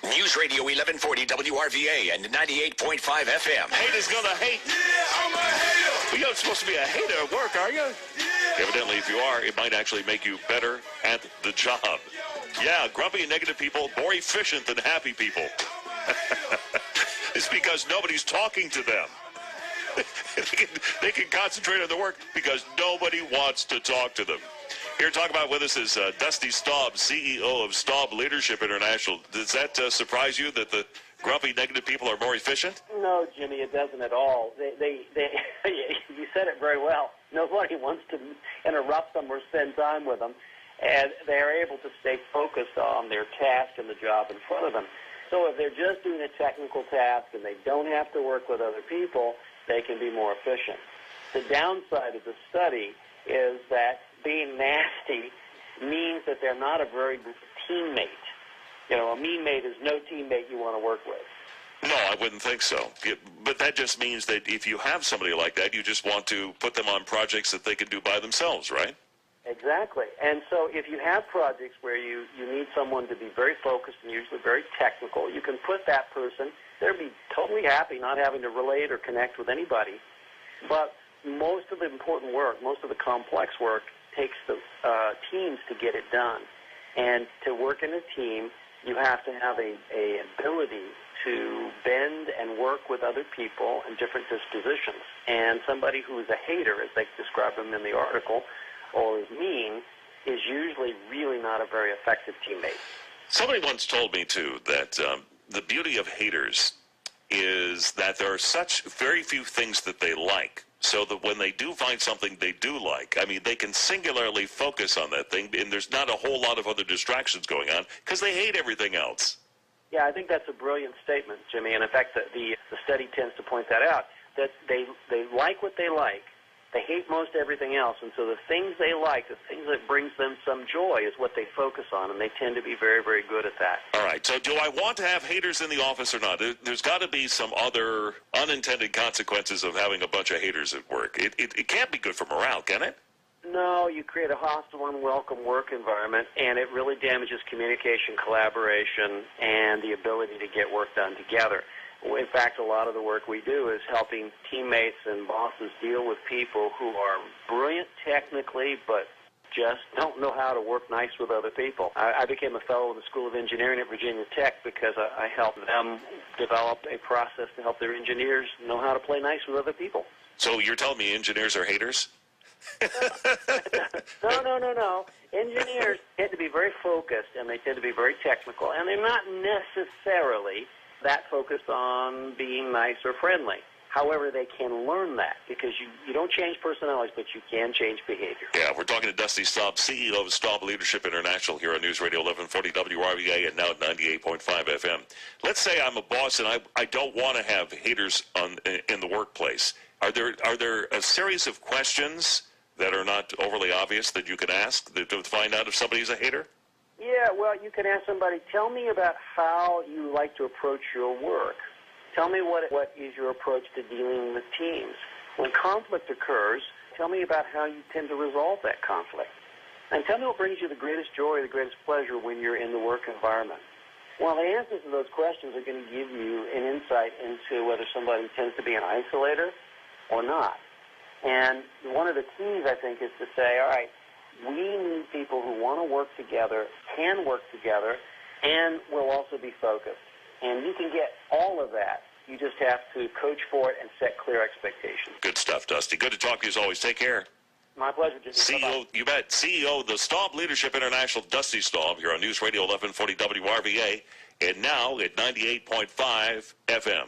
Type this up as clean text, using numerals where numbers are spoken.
News Radio 1140 WRVA and 98.5 FM. Hate is gonna hate. Yeah, I'm a hater. You're not supposed to be a hater at work, are you? Yeah. Evidently, if you are, it might actually make you better at the job. Yeah, grumpy and negative people, more efficient than happy people. It's because nobody's talking to them. They can concentrate on their work because nobody wants to talk to them. Here, talk about with us is Dusty Staub, CEO of Staub Leadership International. Does that surprise you that the grumpy, negative people are more efficient? No, Jimmy, it doesn't at all. They you said it very well. Nobody wants to interrupt them or spend time with them, and they're able to stay focused on their task and the job in front of them. So if they're just doing a technical task and they don't have to work with other people, they can be more efficient. The downside of the study is that being nasty means that they're not a very good teammate. You know, a mean mate is no teammate you want to work with. No, I wouldn't think so. But that just means that if you have somebody like that, you just want to put them on projects that they can do by themselves, right? Exactly. And so if you have projects where you need someone to be very focused and usually very technical, you can put that person, they'll be totally happy not having to relate or connect with anybody. But most of the important work, most of the complex work, takes the teams to get it done. And to work in a team, you have to have a ability to bend and work with other people and different dispositions. And somebody who's a hater, as they describe them in the article, or is mean, is usually really not a very effective teammate. Somebody once told me, too, that the beauty of haters is that there are such very few things that they like, so that when they do find something they do like, I mean, they can singularly focus on that thing, and there's not a whole lot of other distractions going on, because they hate everything else. Yeah, I think that's a brilliant statement, Jimmy, and in fact, the study tends to point that out, that they like what they like, they hate most everything else, and so the things they like, the things that brings them some joy is what they focus on, and they tend to be very, very good at that. All right, so do I want to have haters in the office or not? There's got to be some other unintended consequences of having a bunch of haters at work. It can't be good for morale, can it? No, you create a hostile, unwelcome work environment, and it really damages communication, collaboration, and the ability to get work done together. In fact, a lot of the work we do is helping teammates and bosses deal with people who are brilliant technically, but just don't know how to work nice with other people. I became a fellow in the School of Engineering at Virginia Tech because I helped them develop a process to help their engineers know how to play nice with other people. So you're telling me engineers are haters? No. Engineers tend to be very focused, and they tend to be very technical, and they're not necessarily that focused on being nice or friendly. However, they can learn that because you don't change personalities, but you can change behavior. Yeah, we're talking to Dusty Staub, CEO of Staub Leadership International here on News Radio 1140 WRVA and now at 98.5 FM. Let's say I'm a boss and I don't want to have haters in the workplace. Are there a series of questions that are not overly obvious that you can ask to find out if somebody's a hater? Yeah, well, you can ask somebody, tell me about how you like to approach your work. Tell me what is your approach to dealing with teams. When conflict occurs, tell me about how you tend to resolve that conflict. And tell me what brings you the greatest joy, the greatest pleasure when you're in the work environment. Well, the answers to those questions are going to give you an insight into whether somebody tends to be an isolator or not. And one of the keys, I think, is to say, all right, we need people who want to work together, can work together, and will also be focused. And you can get all of that. You just have to coach for it and set clear expectations. Good stuff, Dusty. Good to talk to you as always. Take care. My pleasure, Jimmy. CEO, Bye-bye. you bet. CEO of the Staub Leadership International, Dusty Staub, here on News Radio 1140 WRVA, and now at 98.5 FM.